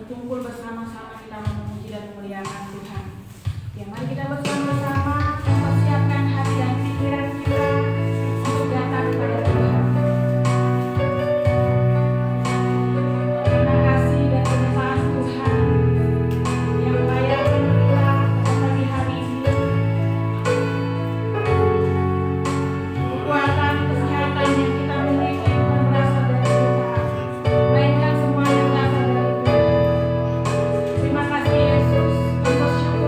berkumpul bersama-sama kita memuji dan memuliakan Tuhan. Ya, mari kita bersama-sama mempersiapkan hati dan pikiran kita untuk datang kepada Tuhan. Terima kasih dan terima kasih Tuhan yang layak menerima pada pagi hari ini. Kekuatan, kesehatan yang kita miliki bukan berasal dari kita, melainkan semua yang berasal dari Tuhan. Terima kasih Yesus, untuk syukur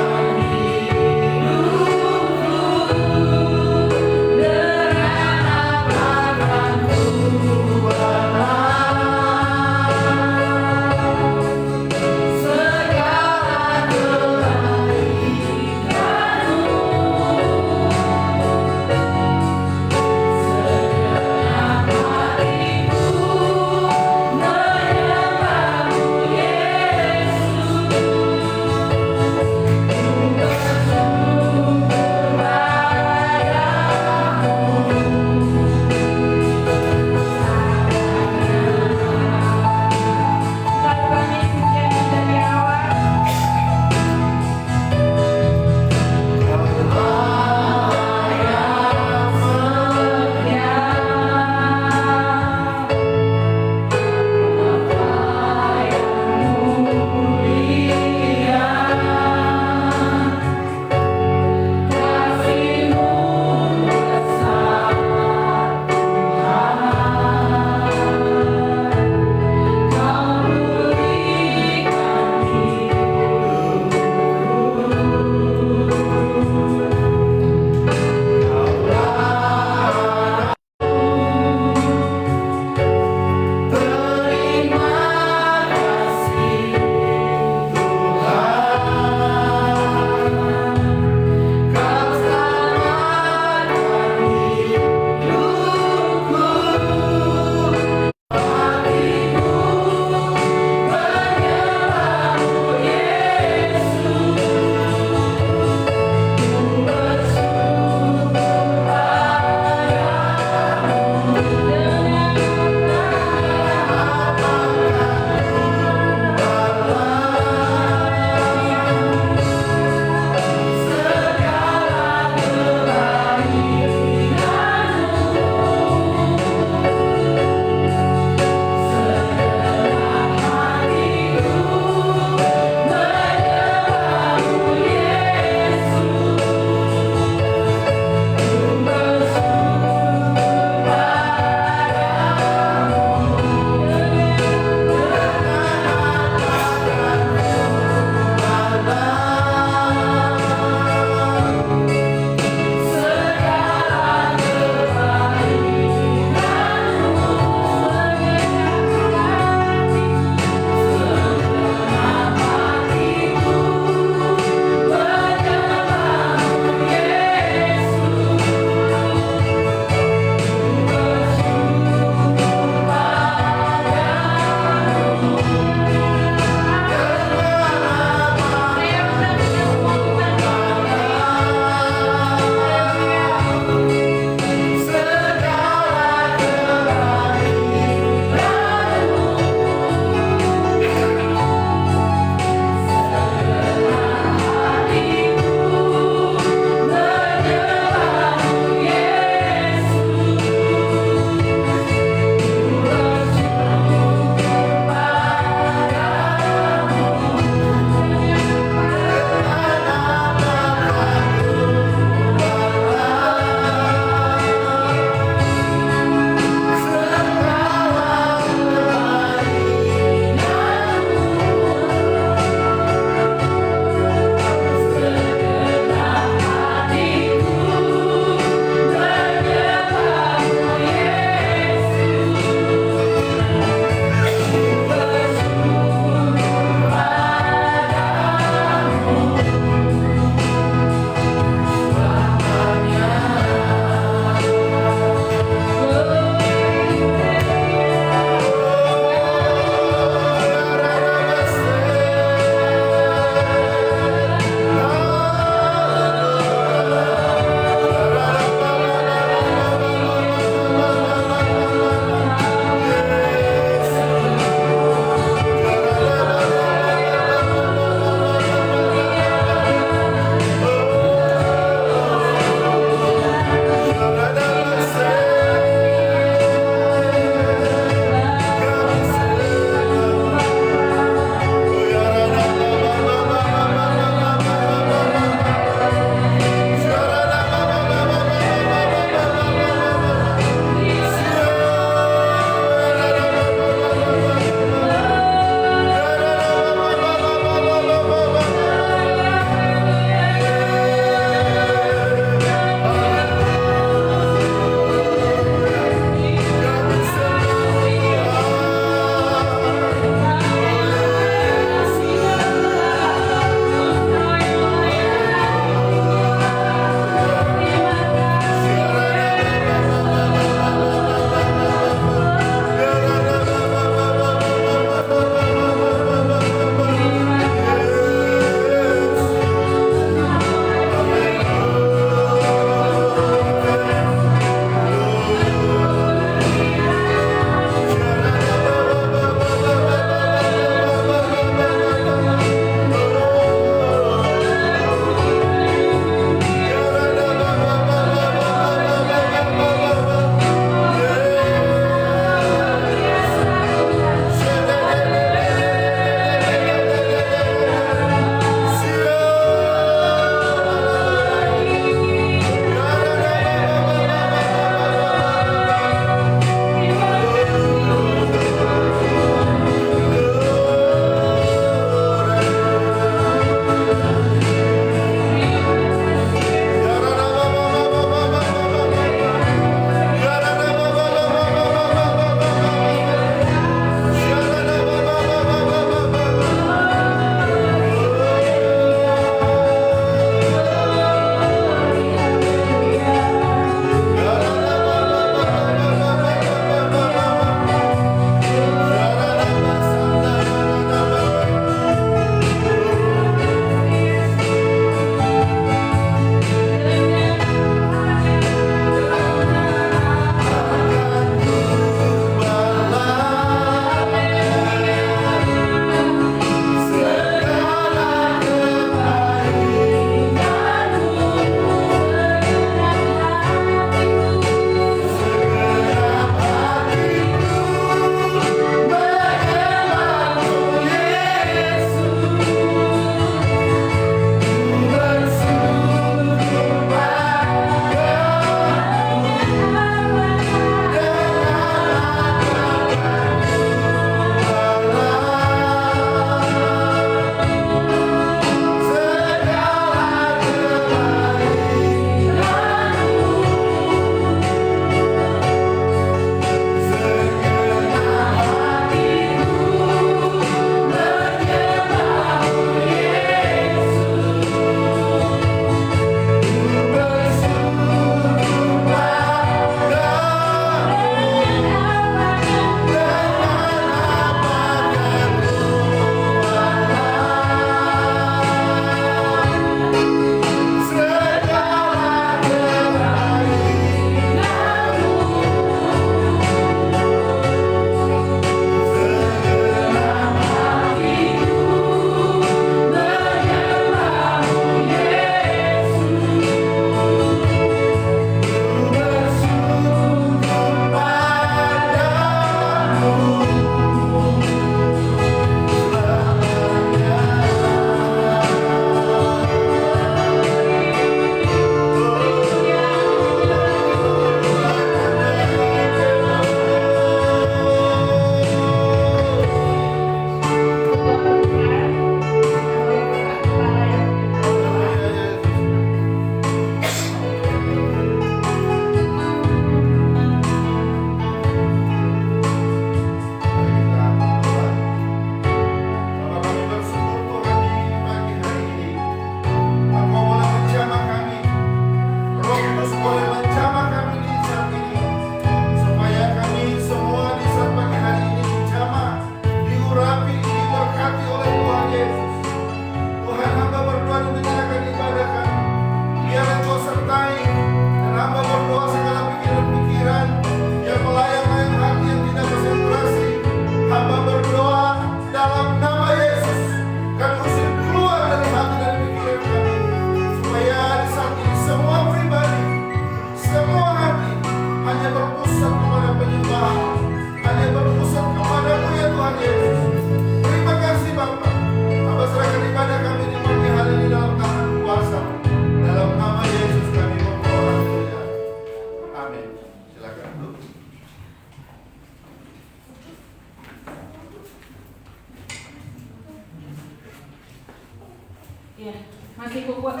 Ya, masih kuat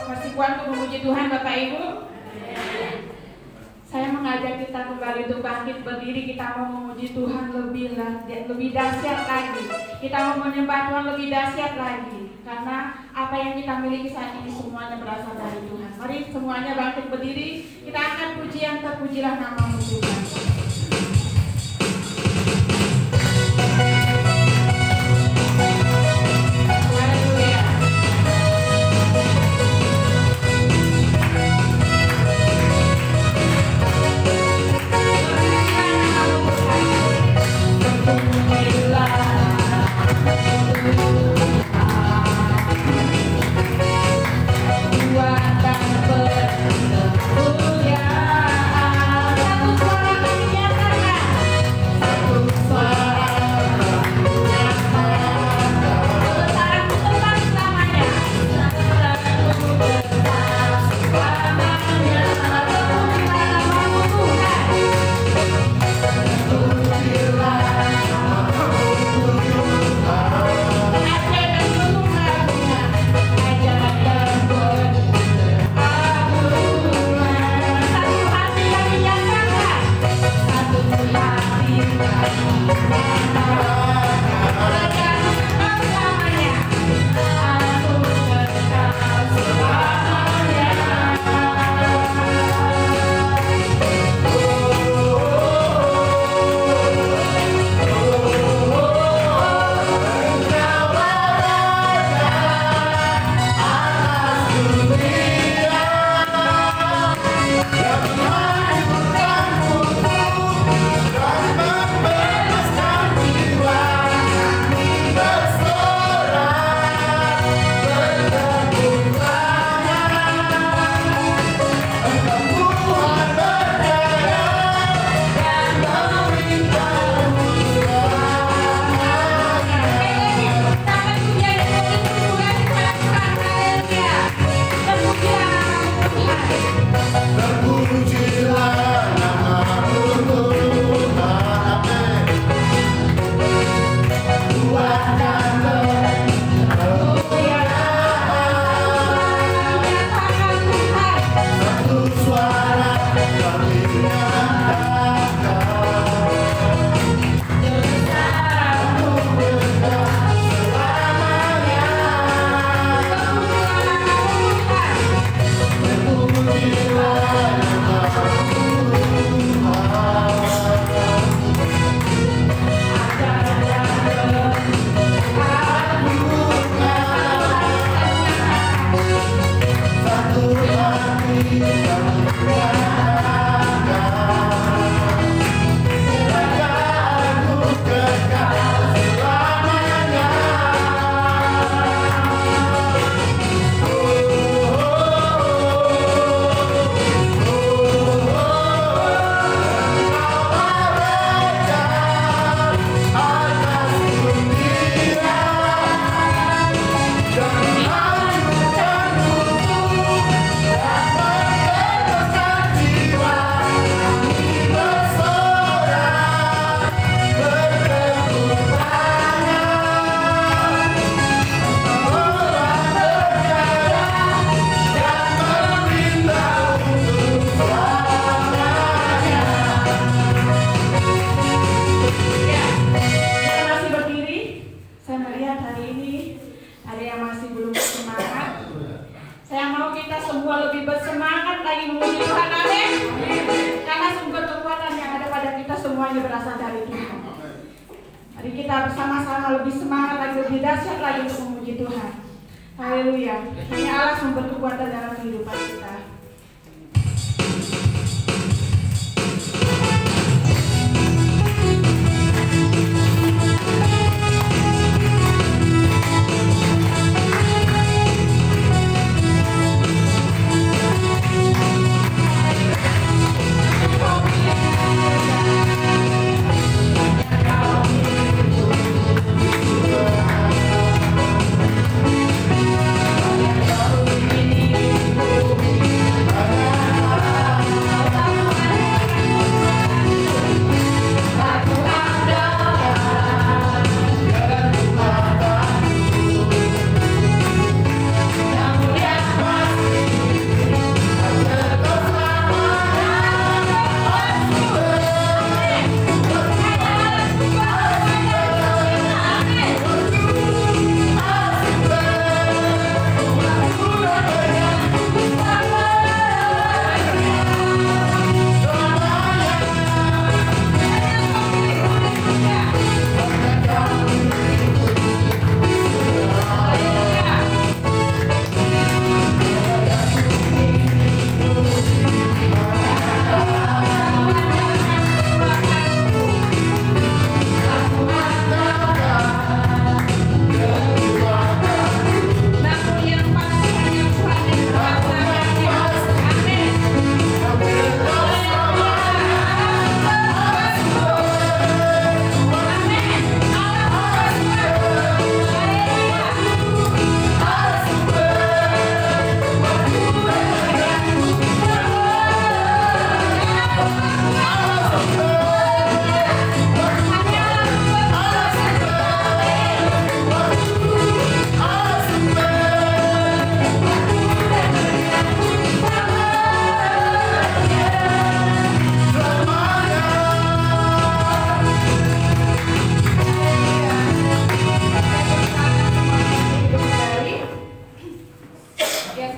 untuk memuji Tuhan Bapak Ibu. Saya mengajak kita kembali untuk bangkit berdiri. Kita mau memuji Tuhan lebih dahsyat lagi. Kita mau menyembah Tuhan lebih dahsyat lagi. Karena apa yang kita miliki saat ini semuanya berasal dari Tuhan. Mari semuanya bangkit berdiri. Kita akan pujian, terpujilah nama-Mu Tuhan.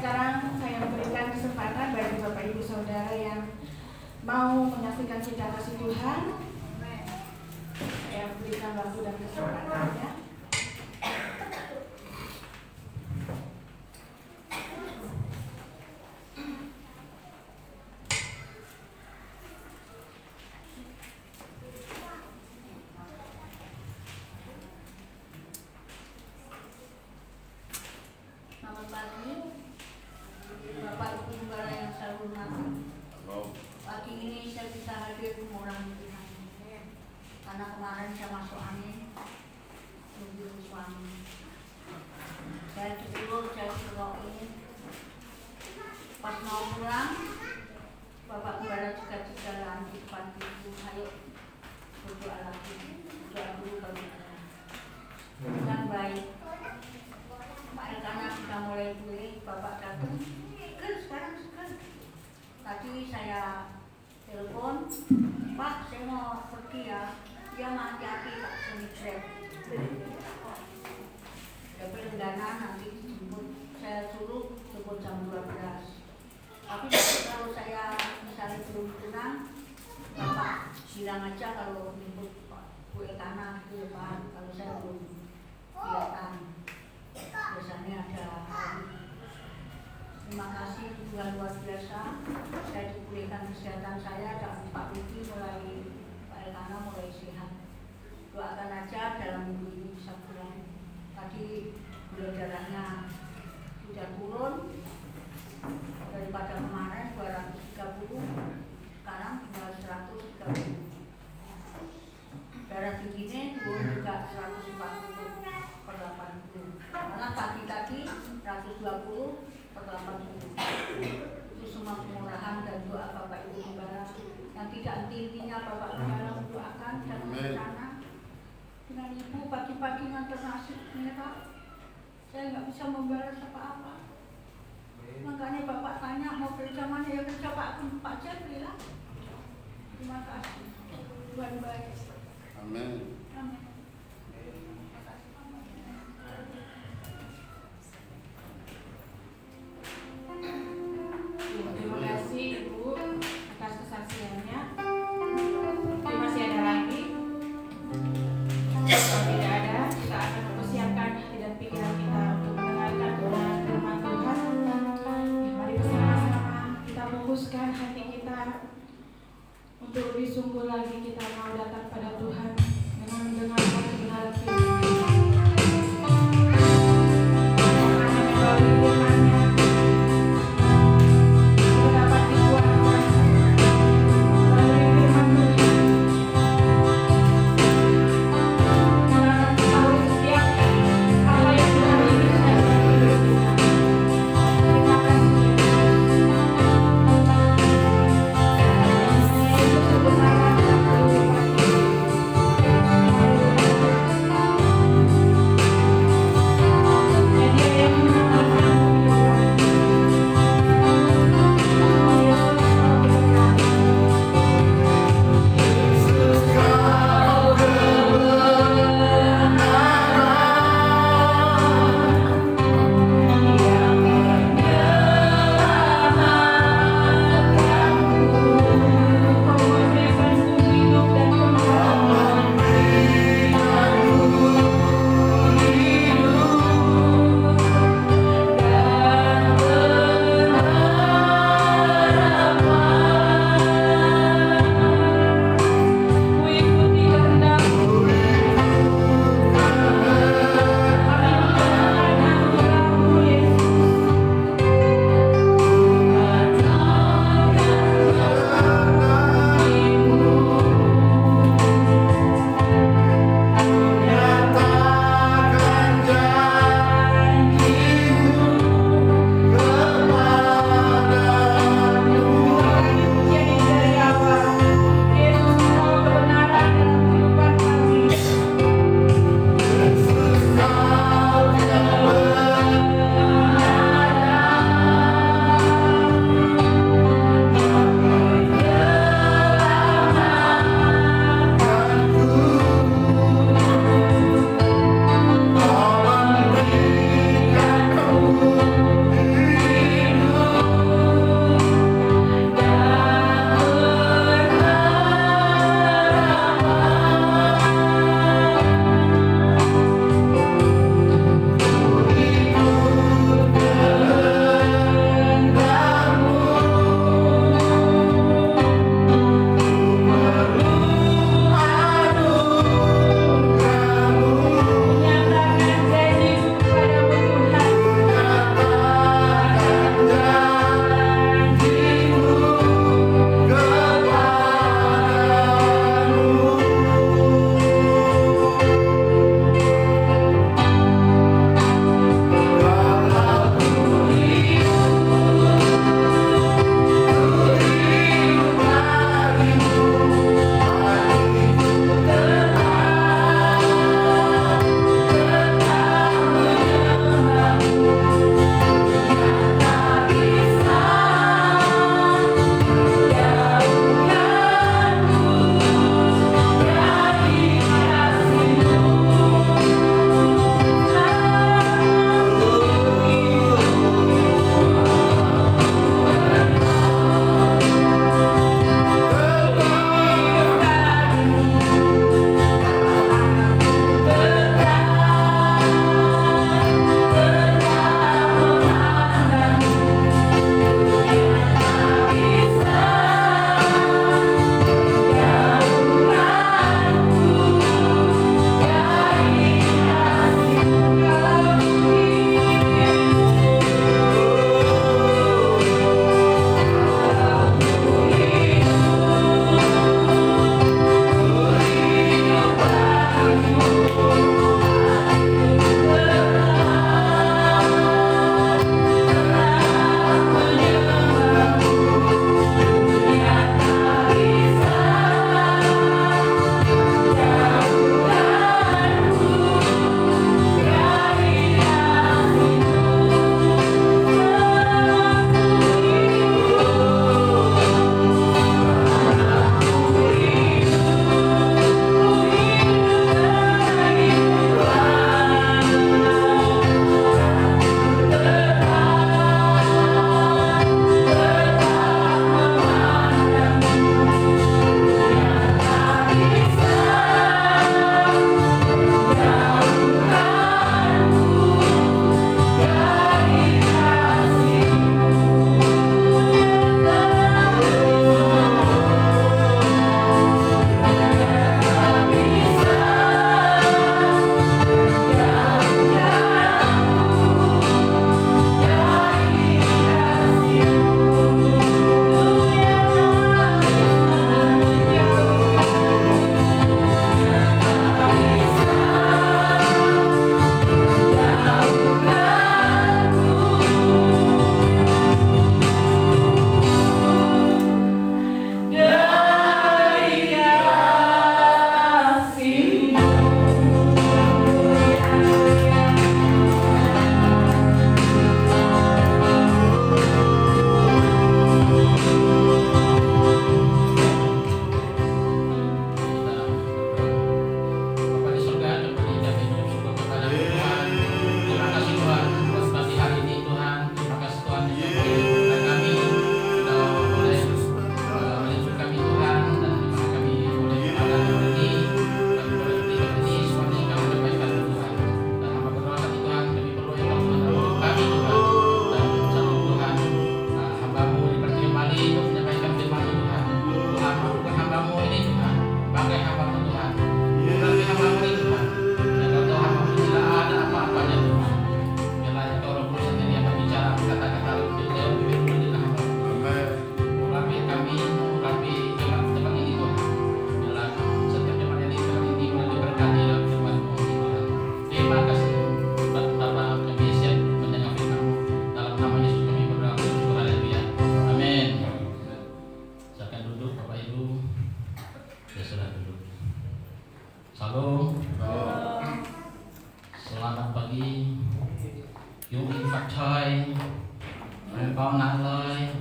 sekarang saya berikan kesempatan bagi Bapak Ibu Saudara yang mau menyaksikan kita kasih Tuhan. Saya berikan waktu dan kesempatannya. Karena kemarin saya masuk angin nunggu suami, saya tidur, saya serokin. Pas mau pulang, Bapak Gembala juga lagi di depan pintu, ayo berdoa lagi, berdoa dulu bagi saya. Yang baik, Pak Elkana sudah mulai pulih, Bapak datang, sekarang. Tadi saya telepon, Pak saya mau pergi ya. Dia hati-hati tak semitrep. Tapi dana nanti dijemput, saya suruh jemput jam 12. Tapi kalau saya misalnya belum tenang, Bapak bilang aja kalau jemput Bu Elkana di depan, kalau saya belum kelihatan. Biasanya ada. Terima kasih Tuhan luar biasa. Saya dipulihkan kesehatan saya dan Pak Wiki mulai Pak Elkana mulai sehat. Doakan aja dalam minggu ini bisa pulang. Tadi gula darahnya sudah turun daripada kemarin 230, sekarang tinggal 130. Darah tingginya turun juga 140/80. Karena pagi tadi 120/80. Itu semua kemurahan dan doa Bapak Ibu Gembala yang tidak henti-hentinya Bapak Gembala mendoakan dan berencana. Dengan ibu pagi-pagi ngantar nasi, Pak. Saya nggak bisa membalas apa-apa. Makanya Bapak tanya mau kerja mana, ya kerja Pak Jeffrey lah. Terima kasih. Tuhan baik. Amin. Amin. Terima kasih Ibu atas kesaksiannya. Mungkin masih ada lagi. Kalau tidak ada, kita akan mempersiapkan hati dan pikiran kita untuk mendengarkan kebenaran firman Tuhan. Mari bersama-sama kita fokuskan hati kita untuk lebih sungguh lagi kita mau datang pada Tuhan dengan mendengarkan kebenaran firman. Karena melalui firman-Nya kita dapat dikuatkan melalui firman Tuhan. Terima kasih. Kau nak loy,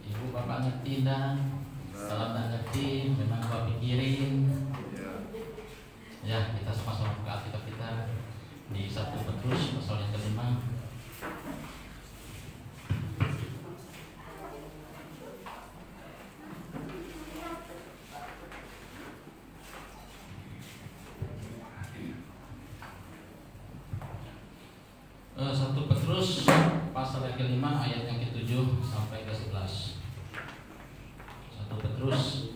ibu bapak ngerti dah. Kalau tak ngerti, memang gua pikirin. Ya, kita sama-sama buka Alkitab kita di 1 Petrus pasal yang ke-5. Satu Petrus pasal yang ke-5 ayat yang ke-7 sampai ke-11. 1 Petrus,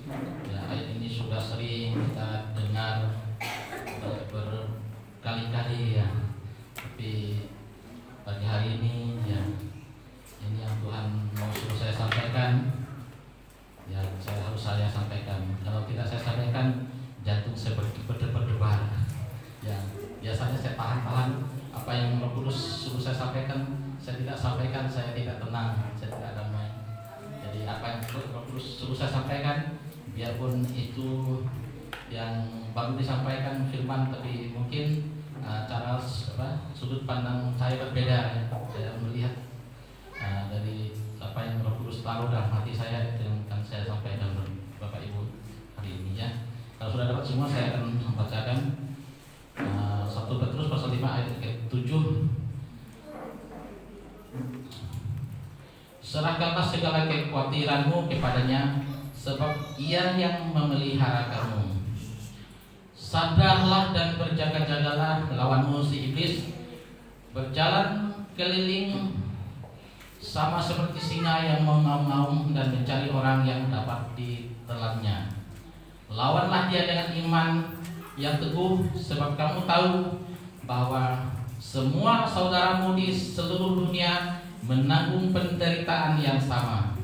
ya, ayat ini sudah sering kita dengar berkali-kali ya. Tapi pagi hari ini ya, ini yang Tuhan mau suruh saya sampaikan. Ya, harus saya sampaikan. Kalau tidak saya sampaikan, jantung saya berdebar. Ya, biasanya saya tahan-tahan apa yang Roh Kudus suruh saya sampaikan, saya tidak sampaikan, saya tidak tenang, saya tidak damai. Jadi apa yang Roh Kudus suruh saya sampaikan, biarpun itu yang baru disampaikan firman, tapi mungkin cara sudut pandang saya berbeda ya. Saya melihat dari apa yang Roh Kudus taruh dalam hati saya, yang akan saya sampaikan Bapak Ibu hari ini ya. Kalau sudah dapat semua, saya akan membacakan 1 Petrus pasal 5 ayat ke-7. Serahkanlah segala kekhawatiranmu kepadanya, sebab Ia yang memelihara kamu. Sadarlah dan berjaga-jagalah, lawanmu si iblis berjalan keliling sama seperti singa yang mengaum-ngaum dan mencari orang yang dapat ditelannya. Lawanlah dia dengan iman yang teguh, sebab kamu tahu bahwa semua saudaramu di seluruh dunia menanggung penderitaan yang sama.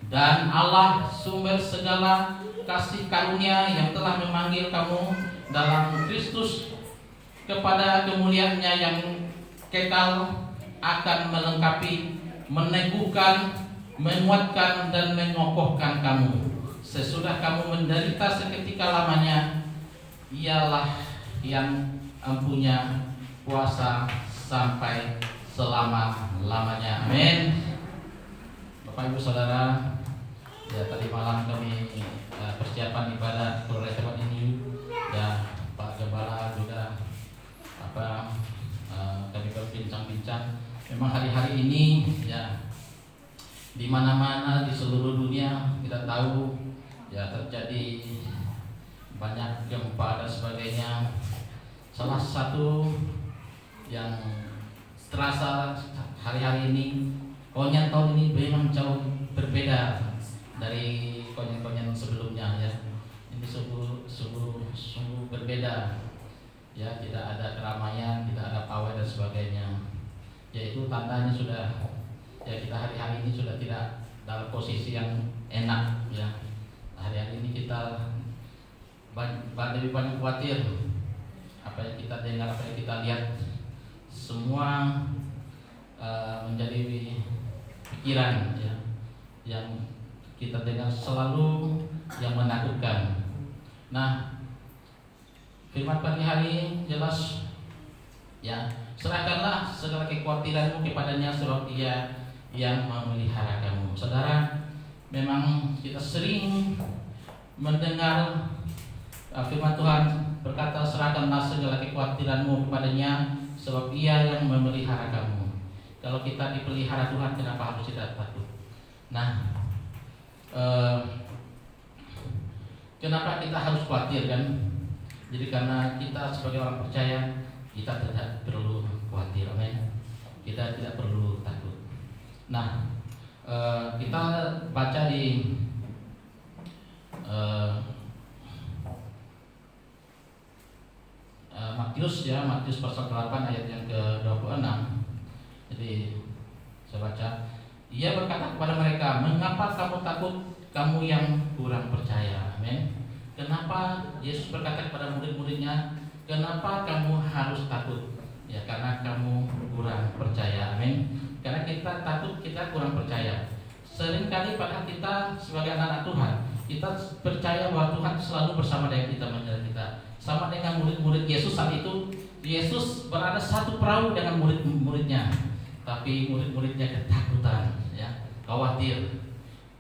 Dan Allah, sumber segala kasih karunia, yang telah memanggil kamu dalam Kristus kepada kemuliaan-Nya yang kekal, akan melengkapi, meneguhkan, menguatkan, dan mengokohkan kamu sesudah kamu menderita seketika lamanya. Ialah yang empunya kuasa sampai selama-lamanya. Amin. Bapak Ibu Saudara, ya, tadi malam kami persiapan ibadah peretepan ini ya, Pak Gembala juga kami berbincang-bincang. Memang hari-hari ini ya, di mana-mana di seluruh dunia kita tahu ya, terjadi banyak gempa dan sebagainya. Salah satu yang terasa hari-hari ini, konyan tahun ini memang jauh berbeda dari konyan-konyan sebelumnya ya. Ini sungguh berbeda ya, tidak ada keramaian, tidak ada pawai dan sebagainya. Yaitu tandanya sudah ya, kita hari-hari ini sudah tidak dalam posisi yang enak ya. Hari-hari ini kita lebih banyak khawatir. Apa yang kita dengar, apa yang kita lihat, semua menjadi pikiran ya, yang kita dengar selalu yang menakutkan. Nah, firman pagi hari jelas ya, serahkanlah segala kekhawatiranmu kepadanya, sebab Dia yang memelihara kamu. Saudara, memang kita sering mendengar firman Tuhan berkata, serahkanlah segala kekhawatiranmu kepadanya, sebab Ia yang memelihara kamu. Kalau kita dipelihara Tuhan, kenapa harus kita takut? Nah, kenapa kita harus khawatir kan? Jadi karena kita sebagai orang percaya, kita tidak perlu khawatir, amin. Kita tidak perlu takut. Nah, kita baca di Matius pasal 8 ayat yang ke-26. Jadi saya baca, Ia berkata kepada mereka, mengapa kamu takut, kamu yang kurang percaya? Amin. Kenapa Yesus berkata kepada murid-muridnya, kenapa kamu harus takut? Ya, karena kamu kurang percaya. Amin. Karena kita takut, kita kurang percaya. Seringkali pada kita sebagai anak-anak Tuhan, kita percaya bahwa Tuhan selalu bersama dengan kita, menjaga kita. Sama dengan murid-murid Yesus saat itu, Yesus berada satu perahu dengan murid-muridnya, tapi murid-muridnya ketakutan. khawatir.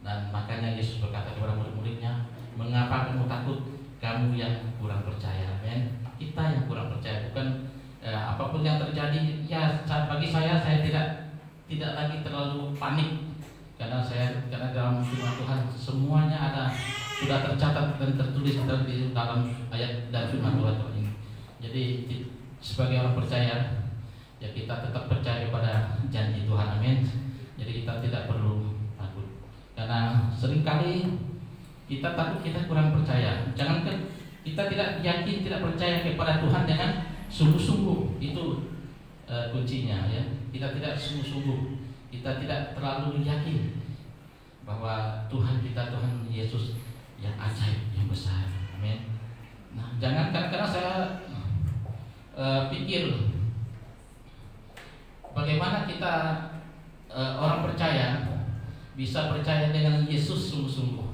Dan makanya Yesus berkata kepada murid-muridnya, mengapa kamu takut, kamu yang kurang percaya. Amin. Kita yang kurang percaya, bukan apapun yang terjadi. Ya, bagi saya tidak lagi terlalu panik, karena dalam firman Tuhan semuanya sudah tercatat dan tertulis dalam ayat dan firman Tuhan ini. Jadi sebagai orang percaya, ya kita tetap percaya kepada janji Tuhan. Amin. Jadi kita tidak perlu takut, karena seringkali kita takut kita kurang percaya. Jangankan kita tidak yakin, tidak percaya kepada Tuhan dengan sungguh-sungguh, itu kuncinya ya. Kita tidak sungguh-sungguh, kita tidak terlalu yakin bahwa Tuhan kita, Tuhan Yesus yang ajaib, yang besar. Amin. Nah, jangan karena saya pikir bagaimana kita orang percaya bisa percaya dengan Yesus sungguh-sungguh.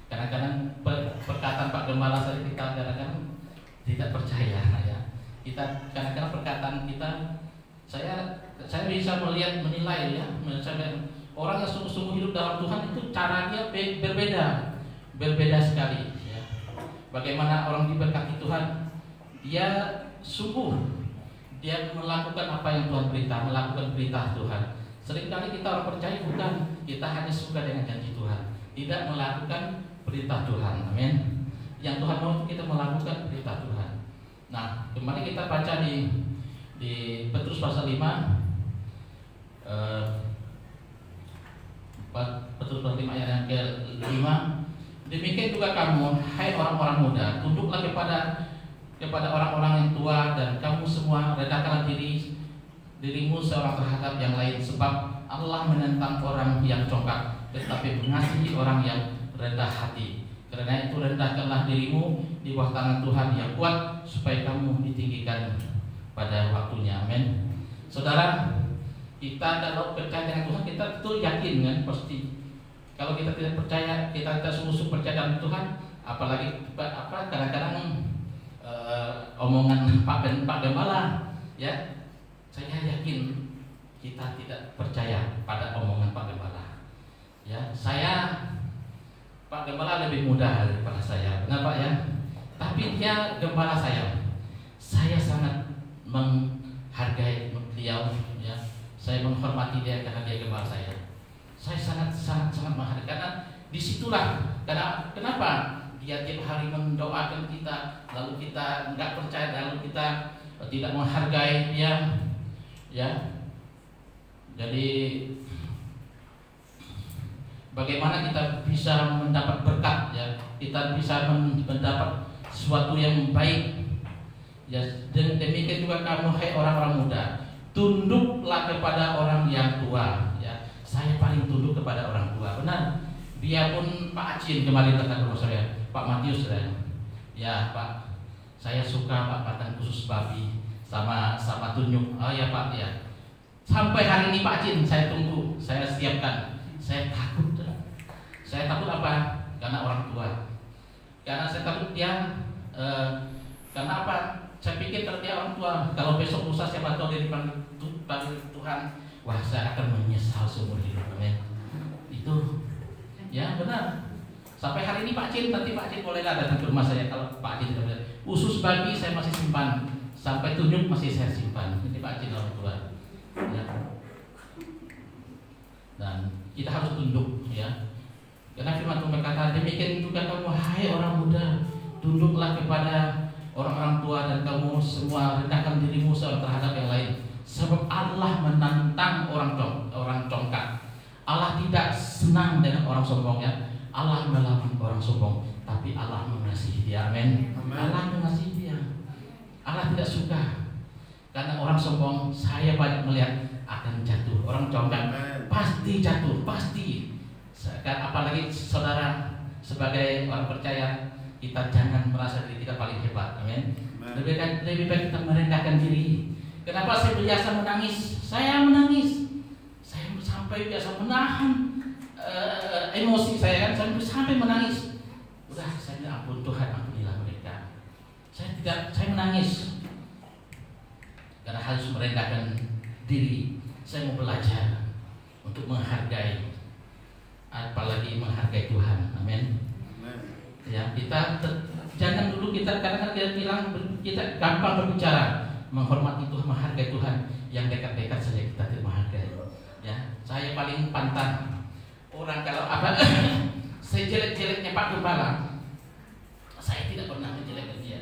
Kadang-kadang perkataan Pak Gembala saya kita kadang-kadang tidak percaya ya. Kita kadang-kadang perkataan kita, saya bisa menilai ya, orang yang sungguh-sungguh hidup dalam Tuhan itu caranya berbeda sekali ya. Bagaimana orang diberkati Tuhan, dia sungguh dia melakukan apa yang Tuhan perintah, melakukan perintah Tuhan. Seringkali kita orang percaya bukan, kita hanya suka dengan janji Tuhan, tidak melakukan perintah Tuhan. Amin. Yang Tuhan mau kita melakukan perintah Tuhan. Nah, kemarin kita baca di Petrus pasal 5, Petrus pasal 5 ayat yang ke-5. Demikian juga kamu, hai orang-orang muda, tunduklah kepada orang-orang yang tua, dan kamu semua rendahkanlah dirimu seorang terhadap yang lain, sebab Allah menentang orang yang congkak, tetapi mengasihi orang yang rendah hati. Karena itu rendahkanlah dirimu di bawah tangan Tuhan yang kuat, supaya kamu ditinggikan pada waktunya. Amin. Saudara, kita kalau percaya dengan Tuhan, kita betul yakin kan, pasti. Kalau kita tidak percaya, kita sungguh-sungguh percaya dengan Tuhan, apalagi kadang-kadang omongan Pak Gembala, ya, saya yakin kita tidak percaya pada omongan Pak Gembala. Ya, Pak Gembala lebih muda daripada saya, benar Pak ya. Tapi dia gembala saya sangat menghargai beliau, ya. Saya menghormati dia karena dia gembala saya. Saya sangat menghargai, karena disitulah. Kenapa? Dia tiap hari mendoakan kita, lalu kita nggak percaya, lalu kita tidak menghargai dia, ya. Jadi bagaimana kita bisa mendapat berkat, ya, kita bisa mendapat sesuatu yang baik, ya. Dan demikian juga kamu, hai orang-orang muda, tunduklah kepada orang yang tua, ya. Saya paling tunduk kepada orang tua, benar. Biarpun Pak Acin kemarin datang ke rumah saya, Pak Matius, ya Pak, saya suka Pak makan khusus babi sama tunyuk. Oh ya Pak, ya. Sampai hari ini Pak Acin saya tunggu, saya siapkan. Saya takut apa? Karena orang tua. Karena saya takut dia. Karena apa? Saya pikir kalau dia orang tua, kalau besok lusa siapa tahu dia dipanggil Tuhan, wah saya akan menyesal seumur hidup. Amin. Itu, ya benar. Sampai hari ini Pak Cin, nanti Pak Cin bolehlah datang ke rumah saya. Kalau Pak Cin tidak, usus babi saya masih simpan, sampai tunyuk masih saya simpan. Ini Pak Cin orang tua. Ya. Dan kita harus tunduk, ya. Karena firman Tuhan berkata, demikian juga kamu, hai orang muda, tunduklah kepada orang-orang tua, dan kamu semua rendahkan dirimu seorang terhadap yang lain, sebab Allah menantang orang congkak. Allah tidak senang dengan orang sombong, ya. Allah melawan orang sombong, tapi Allah mengasihi dia. Amin. Allah mengasihi dia. Allah tidak suka, karena orang sombong saya banyak melihat akan jatuh. Orang congkak pasti jatuh, pasti. Apalagi saudara sebagai orang percaya, kita jangan merasa diri kita paling hebat. Amin. Lebih baik kita merendahkan diri. Kenapa saya biasa menangis? Saya menangis. Saya sampai biasa menahan emosi saya, kan. Saya sampai menangis. Udah, saya bilang, ampun Tuhan, ampunilah mereka. Saya menangis karena harus merendahkan diri. Saya mau belajar untuk menghargai menghargai Tuhan. Amin. Ya, jangan dulu kita kadang-kadang kita bilang kita gampang berbicara menghormati Tuhan, menghargai Tuhan, yang dekat-dekat saja kita tidak menghargai. Ya, saya paling pantang orang kalau apa sejelek-jeleknya Pak Gembala, saya tidak pernah menjelekkan dia.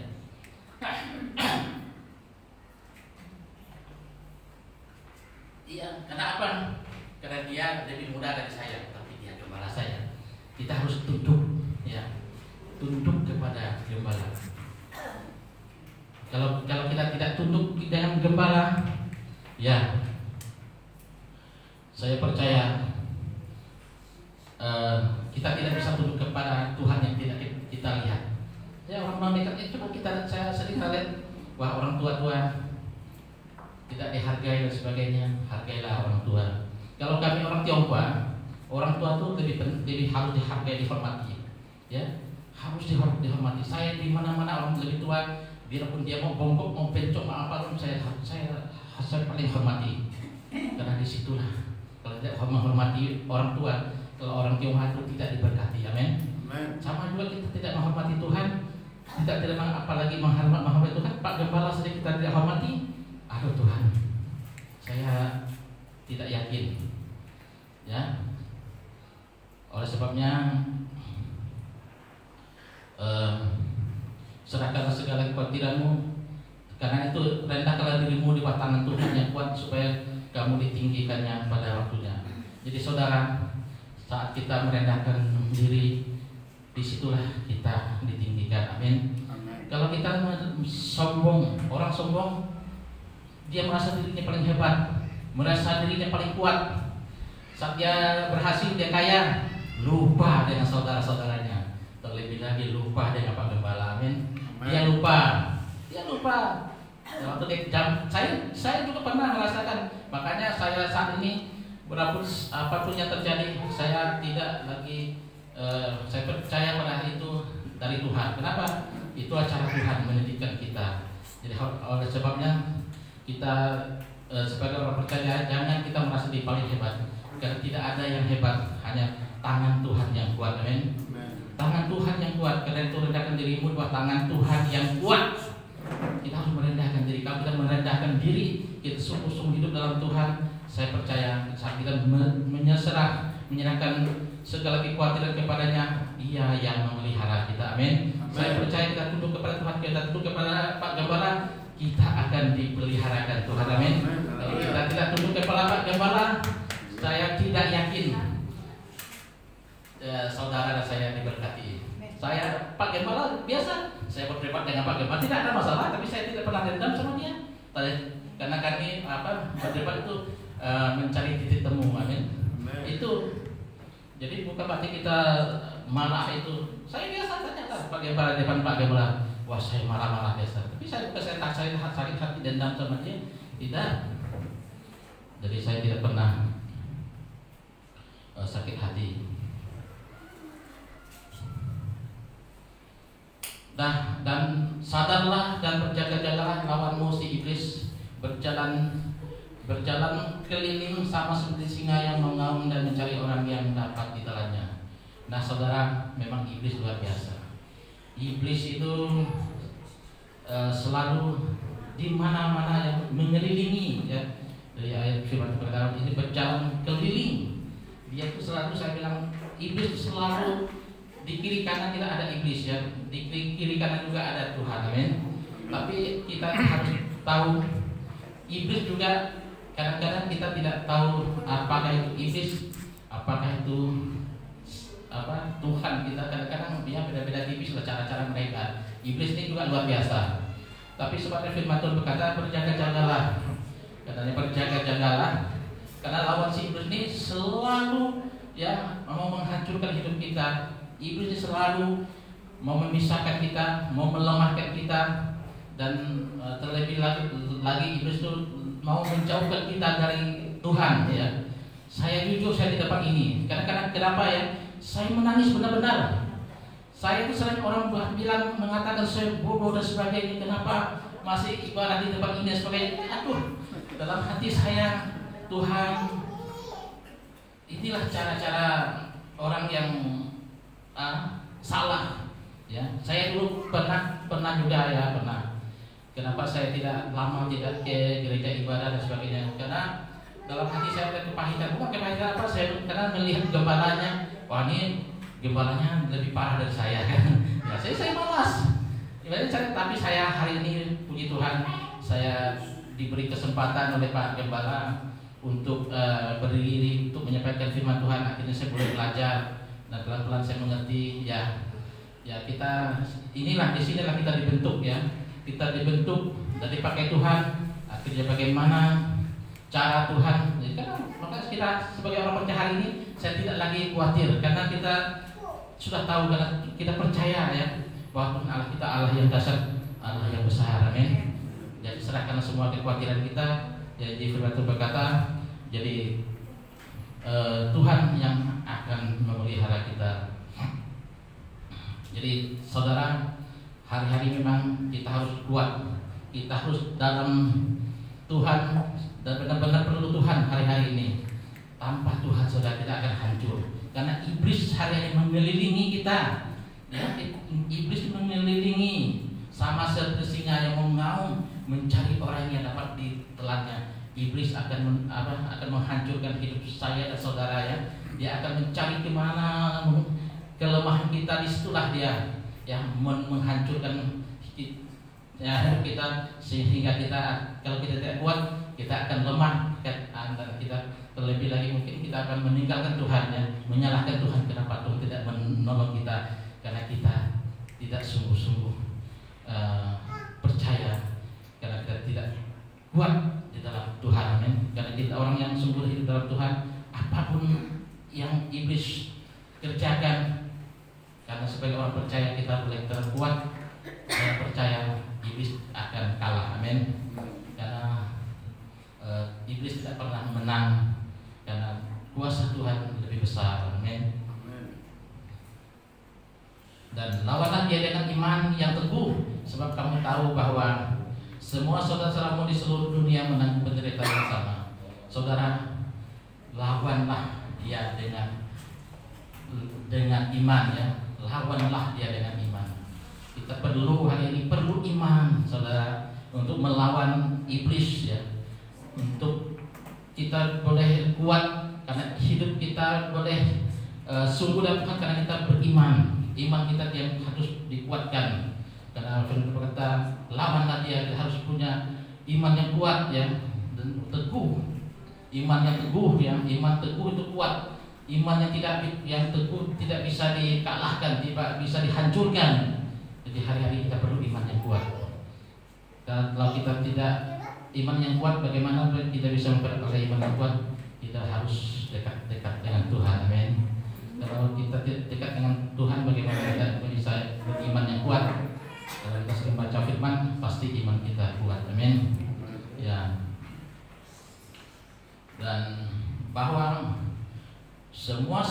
Iya, kenapa? Karena dia lebih muda dari saya, tapi dia gembala saya. Kita harus tunduk, ya, tunduk kepada gembala. Kalau kita tidak tunduk dengan gembala, ya, saya percaya kita tidak bisa tunduk kepada Tuhan yang tidak kita lihat. Ya, orang dekatnya coba saya sering lihat, wah orang tua tidak dihargai dan sebagainya. Hargailah orang tua. Kalau kami orang Tionghoa, orang tua tuh lebih harus dihargai, dihormati. Ya, harus dihormati. Saya di mana-mana orang lebih tua, biarpun dia mau bongkok, mau pencok, mau apa pun saya paling hormati. Karena disitulah kalau tidak menghormati orang tua, kalau orang Tionghoa itu tidak diberkati. Amin. Sama juga kita tidak menghormati Tuhan, tidak apalagi menghormati Tuhan. Pak Gembala saja kita tidak hormati. Aduh Tuhan, saya tidak yakin. Ya, oleh sebabnya serahkanlah segala kekhawatiranmu, karena itu rendahkanlah dirimu di bawah tangan Tuhan yang kuat, supaya kamu ditinggikannya pada waktunya. Jadi saudara, saat kita merendahkan diri, disitulah kita ditinggikan. Amin. Kalau kita sombong, orang sombong, dia merasa dirinya paling hebat, merasa dirinya paling kuat. Saat dia berhasil, dia kaya, lupa dengan saudara-saudaranya. Terlebih lagi lupa dengan Pak Gembala. Amin. Dia lupa. Ya, waktu saya juga pernah merasakan. Makanya saya saat ini apapun yang terjadi, saya tidak lagi saya percaya pada itu dari Tuhan. Kenapa? Itu acara Tuhan mendidikan kita. Jadi oleh sebabnya kita sebagai orang percaya, jangan kita merasa di paling hebat, karena tidak ada yang hebat, hanya tangan Tuhan yang kuat. Amin. Tangan Tuhan yang kuat. Karena itu rendahkan dirimu di bawah tangan Tuhan yang kuat. Kita harus merendahkan diri. Kalau kita merendahkan diri, kita sungguh-sungguh hidup dalam Tuhan, saya percaya saat kita menyerahkan segala kekhawatiran kepadanya, Dia yang memelihara kita. Amin. Saya percaya kita tunduk kepada Tuhan, kita tunduk kepada Pak Gembala, kita akan dipeliharakan Tuhan. Amin. Kalau kita tidak tunduk kepada Pak Gembala, saya tidak yakin saudara dan saya diberkati. Saya Pak Gembala biasa, saya berdebat dengan Pak Gembala, tidak ada masalah, tapi saya tidak pernah dendam sama dia. Karena kami berdebat itu mencari titik temu. Amin. Itu jadi bukan berarti kita marah itu. Saya biasa tanya Pak Gembala, depan Pak Gembala, wah saya marah-marah biasa. Tapi saya sakit hati dendam sama dia, tidak. Jadi saya tidak pernah sakit hati. Dan sadarlah dan berjaga-jagalah, lawanmu si iblis berjalan keliling sama seperti singa yang mengaum dan mencari orang yang dapat ditelannya. Nah saudara, memang iblis luar biasa. Iblis itu selalu di mana-mana yang mengelilingi, ya. Dari ayat firman Tuhan ini berjalan keliling. Dia itu selalu, saya bilang, iblis selalu di kiri kanan tidak ada iblis, ya. Di kiri kanan juga ada Tuhan. Amin. Tapi kita harus tahu, iblis juga kadang-kadang kita tidak tahu apakah itu iblis, apakah itu Tuhan. Kita kadang-kadang dia beda-beda tipis lah cara-cara mereka. Iblis ini juga luar biasa. Tapi seperti firman Tuhan berkata, berjaga-jagalah. Katanya berjaga-jagalah, karena lawan si iblis ini selalu, ya, mau menghancurkan hidup kita. Iblis ini selalu mau memisahkan kita, mau melemahkan kita, dan terlebih lagi iblis itu mau menjauhkan kita dari Tuhan, ya. Saya jujur, saya di tempat ini kadang-kadang kenapa, ya, saya menangis benar-benar. Saya itu sering orang mengatakan saya bodoh dan sebagainya, kenapa masih ibadah di tempat ini dan sebagainya. Aduh, dalam hati saya, Tuhan, inilah cara-cara orang yang salah. Ya, saya dulu pernah juga ya pernah. Kenapa saya tidak lama tidak ke gereja ibadah dan sebagainya? Karena dalam hati saya ada kepahitan. Bukan kepahitan apa? Saya karena melihat gembalanya, wah ini gembalanya lebih parah dari saya kan. Ya, saya malas. Tapi saya hari ini puji Tuhan, saya diberi kesempatan oleh Pak Gembala untuk berdiri untuk menyampaikan firman Tuhan. Akhirnya saya boleh belajar dan pelan-pelan saya mengerti. Ya kita inilah disinilah kita dibentuk ya. Kita dibentuk dan dipakai Tuhan. Akhirnya bagaimana cara Tuhan? Jadi kan maka kita sebagai orang percaya hari ini saya tidak lagi khawatir karena kita sudah tahu karena kita percaya ya bahwa Allah kita Allah yang dasar, Allah yang besar, amin. Jadi serahkan semua kekhawatiran kita. Jadi firman Tuhan berkata, jadi Tuhan yang akan memelihara kita. Jadi saudara, hari-hari memang kita harus kuat, kita harus dalam Tuhan dan benar-benar perlu Tuhan hari-hari ini. Tanpa Tuhan saudara kita akan hancur. Karena iblis hari-hari mengelilingi kita. Ya, iblis mengelilingi sama seperti singa yang mau mencari orang yang dapat ditelannya. Iblis akan menghancurkan hidup saya dan saudara ya. Dia akan mencari kemana kelemahan kita, disitulah dia ya menghancurkan ya kita sehingga kita kalau kita tidak kuat kita akan lemah antara kita terlebih lagi mungkin kita akan meninggalkan Tuhan ya, menyalahkan Tuhan kenapa Tuhan tidak menolong kita karena kita tidak sungguh-sungguh percaya karena kita tidak kuat di dalam Tuhan amin. Karena kita orang yang sungguh hidup dalam Tuhan apapun yang iblis kerjakan karena sebagai orang percaya kita boleh terkuat dan percaya iblis akan kalah amin. Karena iblis tidak pernah menang karena kuasa Tuhan lebih besar amin. Dan lawanlah dia dengan iman yang teguh sebab kamu tahu bahwa semua saudara-saudaramu di seluruh dunia menanggung penderitaan yang sama. Saudara, lawanlah dia dengan iman ya. Lawanlah dia dengan iman. Kita perlu hari ini perlu iman saudara untuk melawan iblis ya. Untuk kita boleh kuat karena hidup kita boleh sungguh dalam Tuhan karena kita beriman. Iman kita yang harus dikuatkan. Karena firman berkata lawanlah dia harus punya iman yang kuat ya dan teguh. Iman yang teguh ya, iman teguh itu kuat. Iman yang teguh tidak bisa dikalahkan, tidak bisa dihancurkan. Jadi hari-hari kita perlu iman yang kuat. Dan kalau kita tidak iman yang kuat, bagaimana kita bisa memperoleh iman yang kuat? Kita harus dekat dengan Tuhan, amin. Kalau kita dekat dengan Tuhan, bagaimana kita bisa beriman yang kuat? Kalau kita sering baca firman, pasti iman kita kuat, amin. Ya. Dan bahwa semua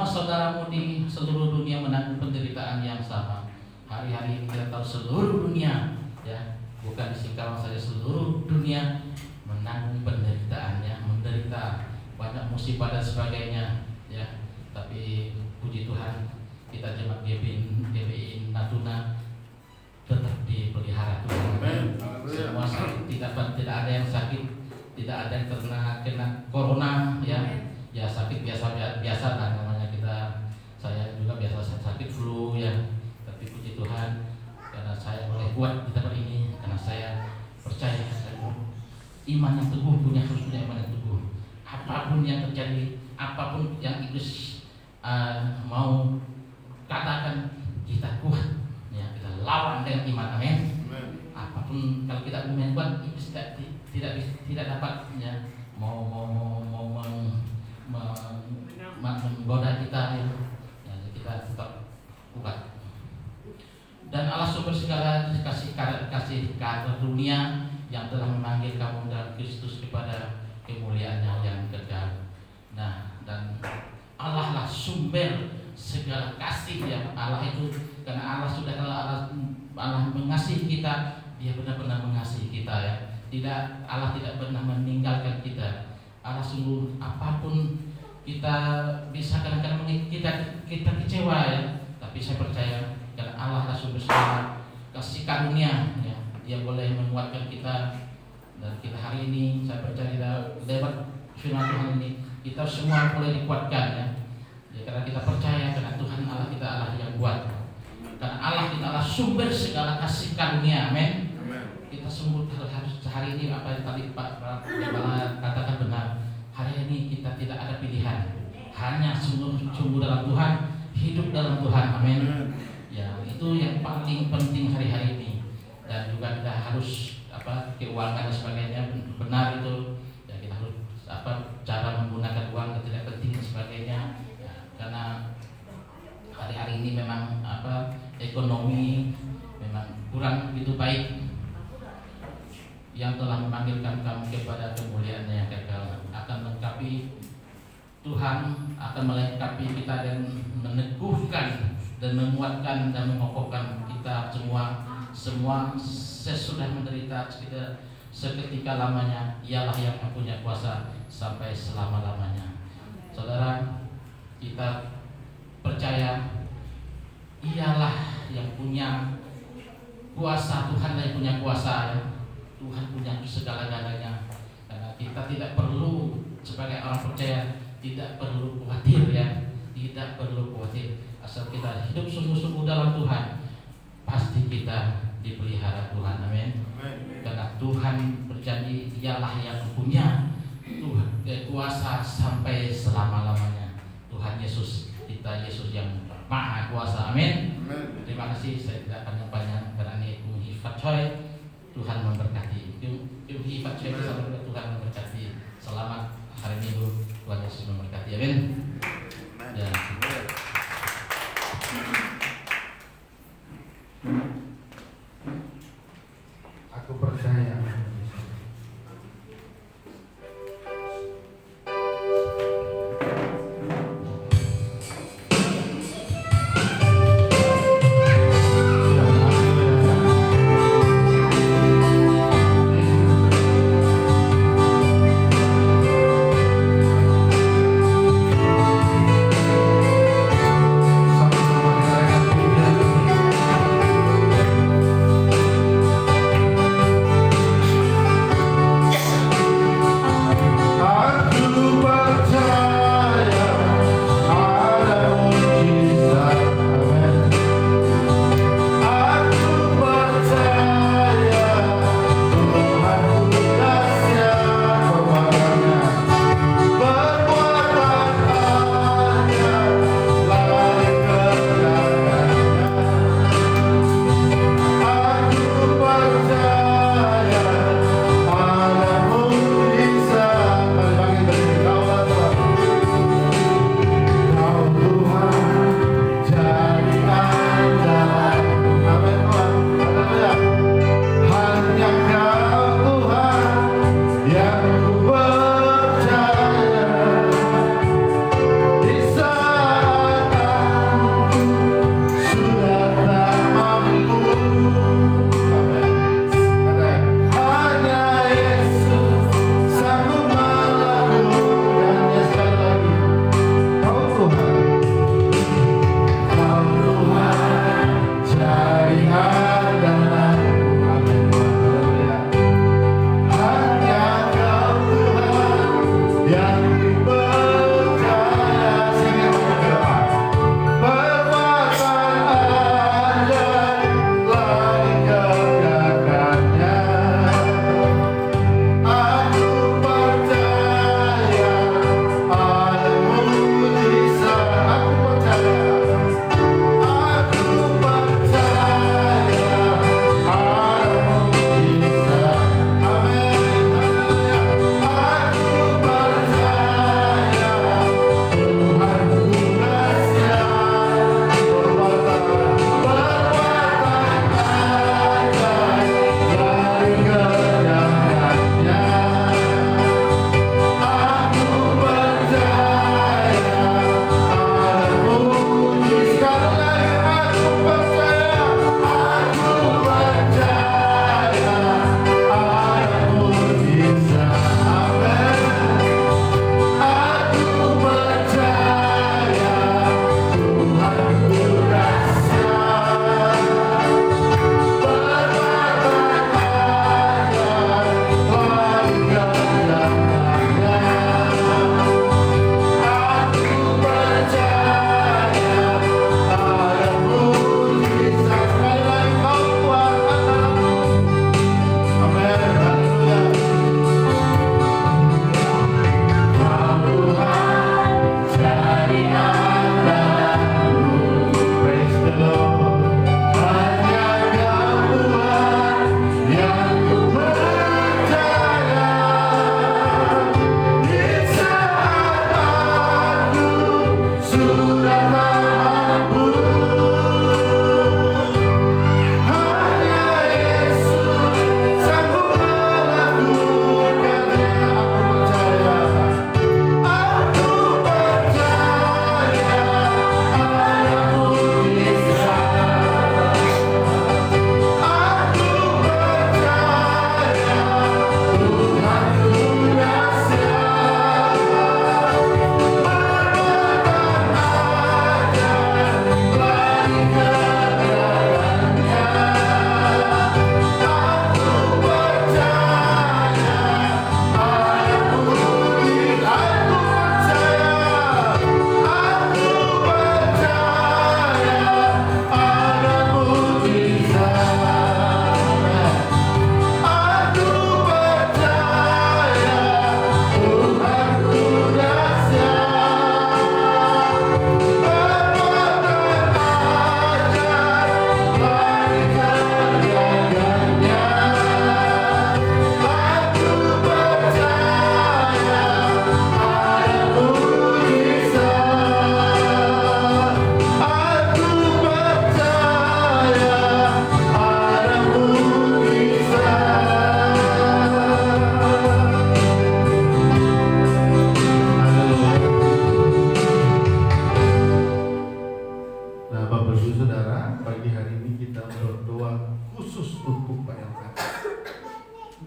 saudaramu di seluruh dunia menanggung penderitaan yang sama. Hari-hari kita tahu seluruh dunia ya, bukan di Singkawang saja, seluruh dunia menanggung penderitaannya, menderita banyak musibah dan sebagainya ya. Tapi puji Tuhan kita jemaat GBI Natuna tetap dipelihara Tuhan. Semua sakit, tidak ada yang sakit, tidak ada yang kena corona ya. Ya sakit biasa lah namanya saya juga biasa sakit flu ya. Tapi puji Tuhan karena saya boleh kuat di tempat ini karena saya percaya iman yang teguh harus punya iman yang teguh. Apapun yang terjadi, apapun yang iblis mau katakan kita kuat ya, kita lawan dengan iman amin. Apapun kalau kita punya kuat iblis tidak dapat ya menggoda kita ya, kita tetap kuat. Dan Allah sumber segala kasih karunia yang telah memanggil kamu dalam Kristus kepada kemuliaan-Nya yang kekal. Nah, dan Allah lah sumber segala kasih ya. Allah itu karena Allah sudah Allah mengasihi kita, Dia benar-benar mengasihi kita ya. Allah tidak pernah meninggalkan kita. Allah sungguh apapun kita bisa kadang-kadang kita kecewa ya, tapi saya percaya karena Allah adalah sumber segala kasih karunia ya, Dia boleh menguatkan kita. Dan kita hari ini saya percaya kita lewat firman Tuhan ini kita semua boleh dikuatkan ya. Ya, karena kita percaya karena Tuhan Allah kita Allah yang kuat. Karena Allah kita adalah sumber segala kasih karunia. Amin. Kita sungguh harus hari ini apa yang tadi Pak Gembala katakan benar. Hari ini kita tidak ada pilihan. Hanya sungguh dalam Tuhan, hidup dalam Tuhan. Amin. Ya, itu yang paling penting hari-hari ini. Dan juga kita harus keuangan dan sebagainya benar itu. Ya, kita harus cara menggunakan uang tidak penting dan sebagainya. Ya, karena hari-hari ini memang ekonomi memang kurang begitu baik. Yang telah memanggilkan kamu kepada kemuliaan yang kekal akan melengkapi Tuhan, akan melengkapi kita dan meneguhkan dan menguatkan dan mengokohkan kita semua sesudah menderita kita seketika lamanya. Ialah yang mempunyai kuasa sampai selama-lamanya. Saudara, kita percaya ialah yang punya kuasa, Tuhan yang punya kuasa ya. Tuhan punya segala-galanya. Karena kita tidak perlu sebagai orang percaya tidak perlu khawatir ya, tidak perlu khawatir. Asal kita hidup sungguh-sungguh dalam Tuhan, pasti kita dipelihara Tuhan. Amin. Karena Tuhan berjanji ialah yang punya Tuhan kuasa sampai selama-lamanya. Tuhan Yesus, kita Yesus yang Maha Kuasa. Amin. Terima kasih, saya tidak panjang-panjang karena ini hifat coy. Tuhan memberkati. Hifat coy Tuhan memberkati. Selamat hari Minggu, Tuhan Yesus memberkati. Amin. Ya. Aku percaya.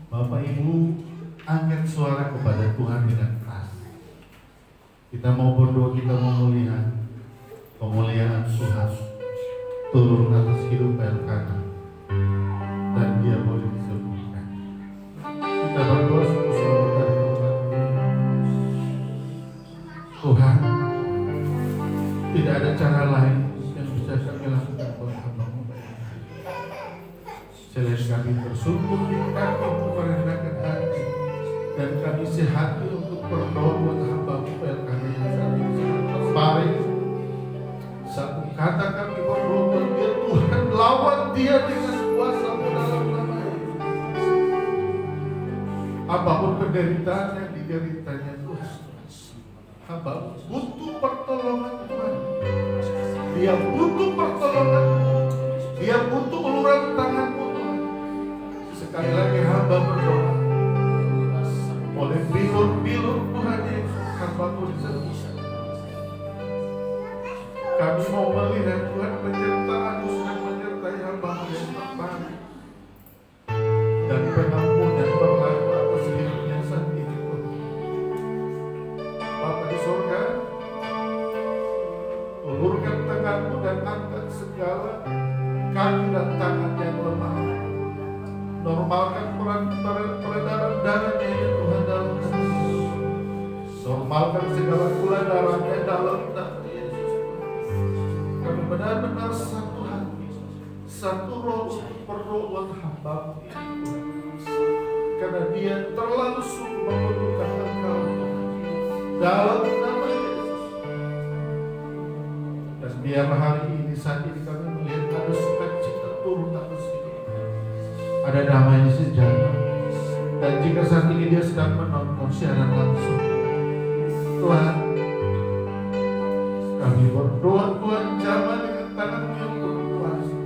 Bapak Ibu, angkat suara kepada Tuhan dengan keras. Kita mau berdoa, kita mau melihat pemuliaan Tuhan turun atas hidup Elkanah dan dia boleh disembuhkan. Kita berdoa sungguh-sungguh dari Tuhan. Tuhan, tidak ada cara lain yang bisa kami lakukan buat hamba-Mu. Selain kami bersungguh di kaki merendahkan hati dan kami sehati untuk berdoa buat hamba-Mu Elkanah yang saat ini sedang terbaring. Satu kata kami berdoa buat dia, Tuhan lawan dia dengan kuasa-Mu dalam nama Yesus. Apapun penderitaan yang dideritanya Tuhan, hamba butuh pertolongan Tuhan. Dia butuh pertolongan, dia butuh uluran tangan-Mu Tuhan. Sekali lagi hamba berdoa, oleh bilur-bilur Tuhan Yesus, hamba-Mu disembuhkan. Kami mau melihat Tuhan penyertaan-Mu sedang menyertai hamba-Mu yang terbaring, dan pengampunan berlaku atas hidupnya saat ini Tuhan. Bapa di surga, ulurkan tangan-Mu dan angkat segala kaki dan tangan yang lemah. Normalkan peredaran darahnya ya Tuhan dalam Yesus. Normalkan segala gula darahnya dalam nama Yesus. Kami benar-benar satu hati, satu roh untuk berdoa buat hamba-Mu ini Tuhan. Karena dia terlalu sungguh membutuhkan Engkau dalam nama Yesus. Dan biarlah hari ini, saat ini kami melihat ada sukacita turun atas hidupnya, ada damai sejahtera. Dan jika saat ini dia sedang menonton siaran langsung, Tuhan, kami berdoa Tuhan, jamah dengan tangan-Mu yang berkuasa,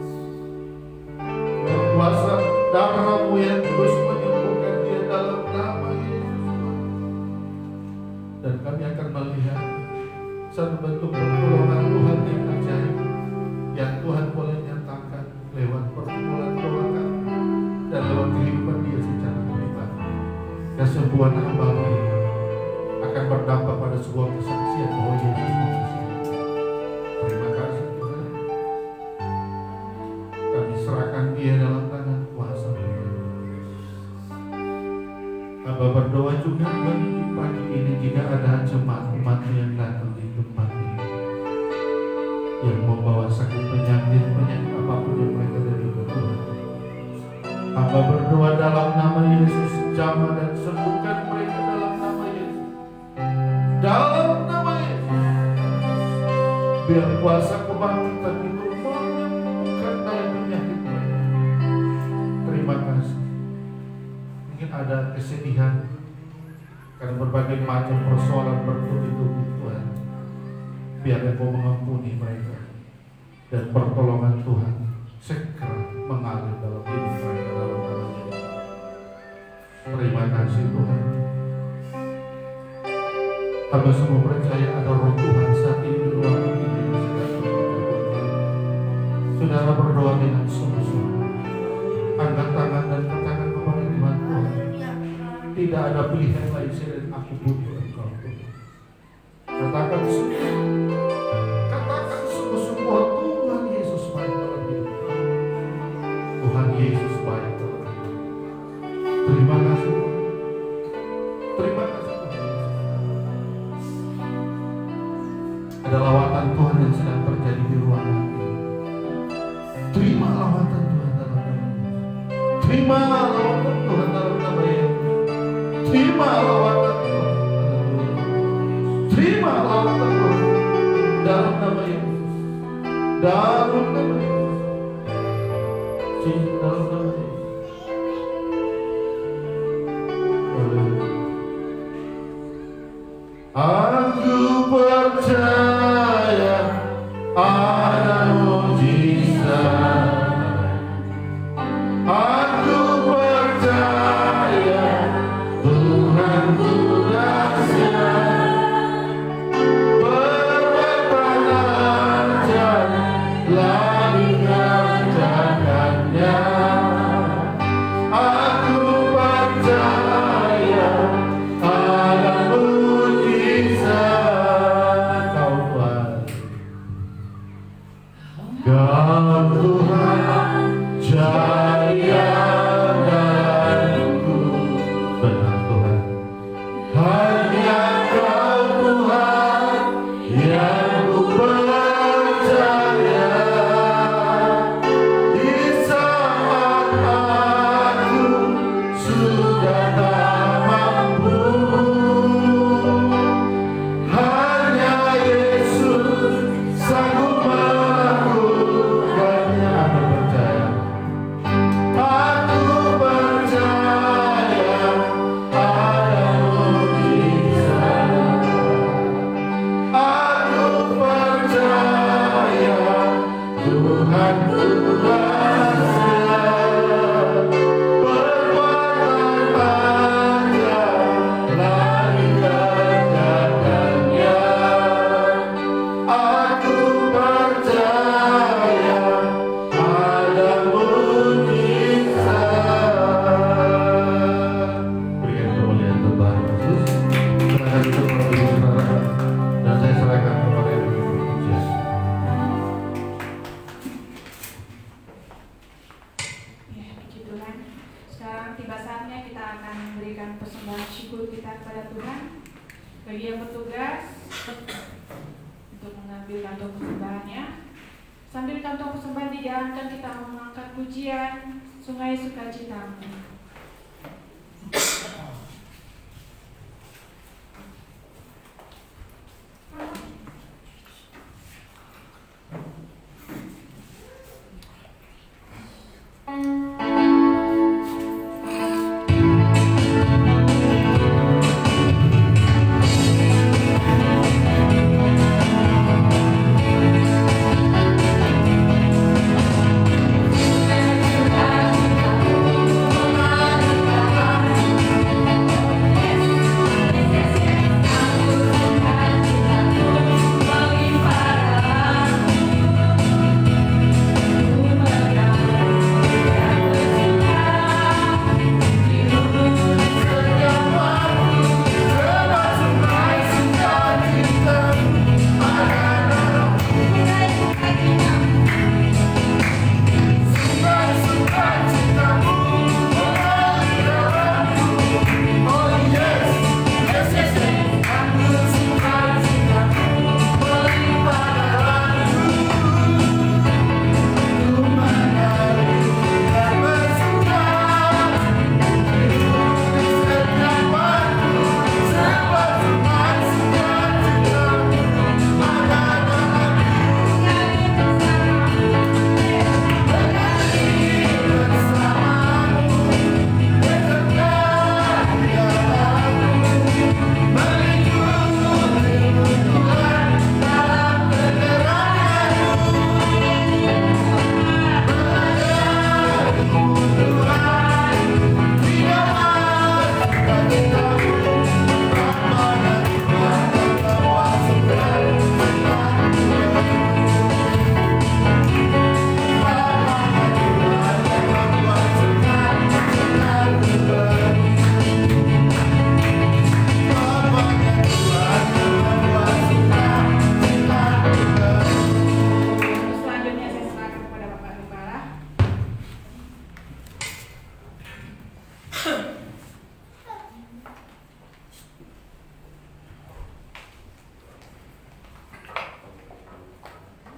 berkuasa darah-Mu yang terus menyembuhkan dia dalam nama Yesus. Dan kami akan melihat satu bentuk pertolongan Tuhan yang ajaib yang Tuhan boleh nyatakan lewat pergumulan doa kami dan lewat kehidupan dia secara pribadi. Kesembuhan hamba-Mu ini akan berdampak pada sebuah kesaksian bahwa Yesus mengasihi. Terima kasih Tuhan. Kami serahkan dia dalam tangan kuasa-Mu. Hamba berdoa juga bagi pagi ini, jika ada jemaat-jemaat yang datang di tempat ini yang membawa sakit penyakit apapun yang mereka derita Tuhan, hamba berdoa dalam nama Yesus, jamah dan sembuhkan mereka dalam nama Yesus. Dalam nama Yesus, biar kuasa kebangkitan itu menyembuhkan dari penyakit mereka. Terima kasih. Mungkin ada kesedihan karena berbagai macam persoalan bertubi-tubi Tuhan. Biar Engkau mengampuni mereka dan pertolongan Tuhan segera mengalir dalam hidup mereka dalam nama Yesus. Terima kasih Tuhan. Hamba semua percaya ada roh Tuhan saat ini di ruangan ini yang sedang berdoa. Saudara berdoa dengan sungguh-sungguh. Angkat tangan dan katakan kepada Tuhan, Tuhan, tidak ada pilihan lain selain aku butuh Engkau Tuhan. Katakan sungguh-sungguh bahwa Tuhan Yesus baik dalam hidup kami. Tuhan Yesus baik dalam hidup kami. Terima kasih Tuhan. Terima kasih Tuhan. Ada lawatan Tuhan yang sedang terjadi di ruangan ini. Terima lawatan Tuhan dalam nama Yesus. Terima lawatan Tuhan dalam nama Yesus. Terima lawatan Tuhan. Terima lawatan Tuhan dalam nama Yesus. Dalam nama Yesus. Dalam nama Yesus. Aku percaya ada mujizat. Aku percaya Tuhan ku dahsyat. Perbuatan ajaib telah dikerjakannya. Bagi yang bertugas untuk mengambil kantong persembahannya, sambil kantong persembahan dijalankan, kita mengangkat pujian Sungai Sukacitamu.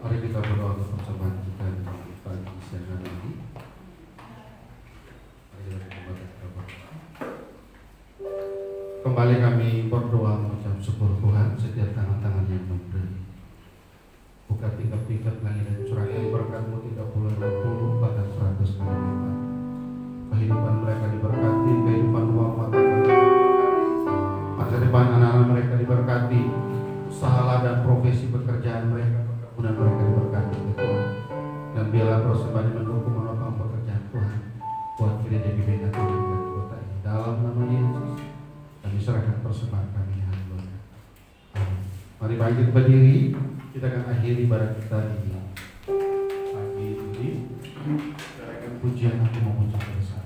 Mari kita berdoa untuk persembahan kita di pagi siang hari ini. Mari kita berdoa. Kembali kami berdoa mengucap syukur Tuhan setiap tangan-tangan yang memberi. Buka tingkap-tingkap langit dan curahkan berkat-Mu 30, 60, bahkan 100 kali lipat. Kehidupan mereka diberkati, kehidupan rumah tangga diberkati, masa depan anak-anak mereka diberkati, usaha dan profesi pekerjaan mereka, kemudian mereka diberkati oleh Tuhan. Dan biarlah persembahan mendukung menopang pekerjaan Tuhan buat gereja GBK Tuhan dan kota ini. Dalam nama Yesus kami serahkan persembahan kami. Haleluya. Amin. Mari bangkit berdiri, kita akan akhiri ibadah kita di pagi ini. Serahkan pujian aku memuji bersama.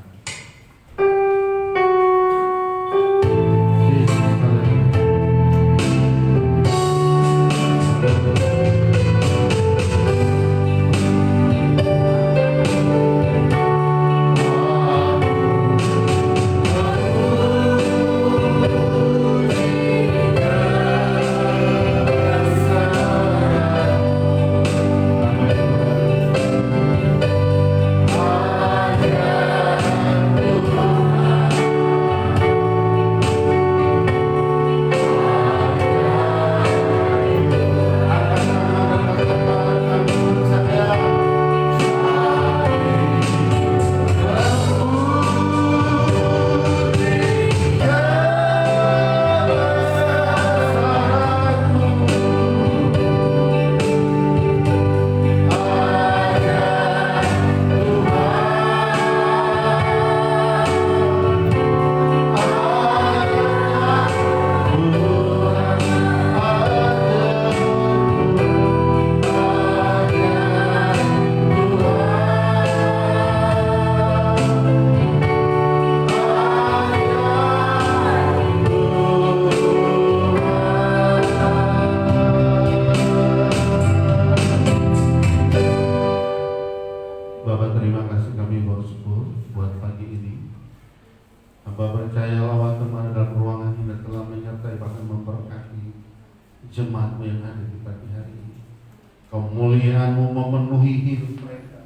Kemuliaan-Mu memenuhi hidup mereka,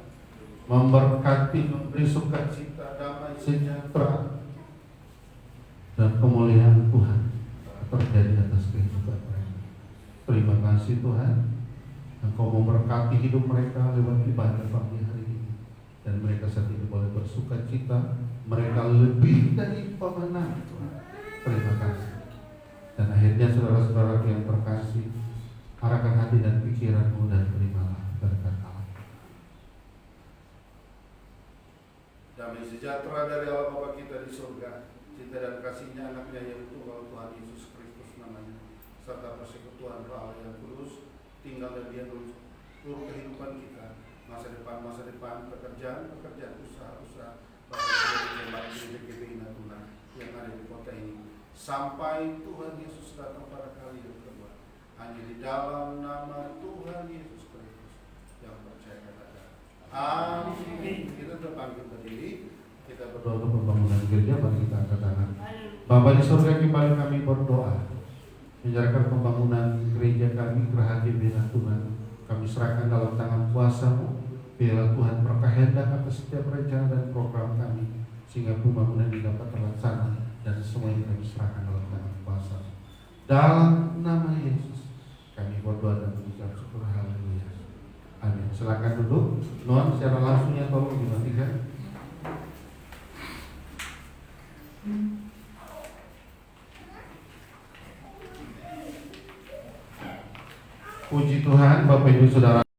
memberkati, memberi sukacita, damai, sejahtera, dan kemuliaan Tuhan terjadi atas kehidupan mereka. Terima kasih Tuhan, Engkau memberkati hidup mereka lewat ibadah pagi hari ini, dan mereka saat ini boleh bersukacita. Mereka lebih dari pemenang Tuhan. Terima kasih. Dan akhirnya saudara-saudara yang terkasih, arahkan hati dan pikiranmu dan terimalah berkat Allah. Damai sejahtera dari Allah Bapa kita di surga, cinta dan kasihnya anaknya yang tunggal Tuhan Yesus Kristus namanya, serta persekutuan Roh Allah yang kudus tinggal dan diam seluruh kehidupan kita, masa depan, pekerjaan, usaha, yang ada di kota ini, sampai Tuhan Yesus datang pada kali yang kedua. Hanya di dalam nama Tuhan Yesus Kristus yang percaya katakan amin. Kita terbangkit berdiri, kita berdoa untuk pembangunan gereja. Mari kita angkat tangan. Bapa di surga, kembali kami berdoa menyerahkan pembangunan gereja kami ke hadirat Tuhan. Kami serahkan dalam tangan kuasa-Mu. Biarlah Tuhan berkehendak atas setiap rencana dan program kami, sehingga pembangunan ini dapat terlaksana, dan semua ini kami serahkan dalam tangan kuasa. Dalam nama Yesus kami berdoa dan mengucap syukur. Haleluya. Amin. Silakan duduk. Nuan secara langsungnya tolong dimatikan. Puji Tuhan, Bapak Ibu Saudara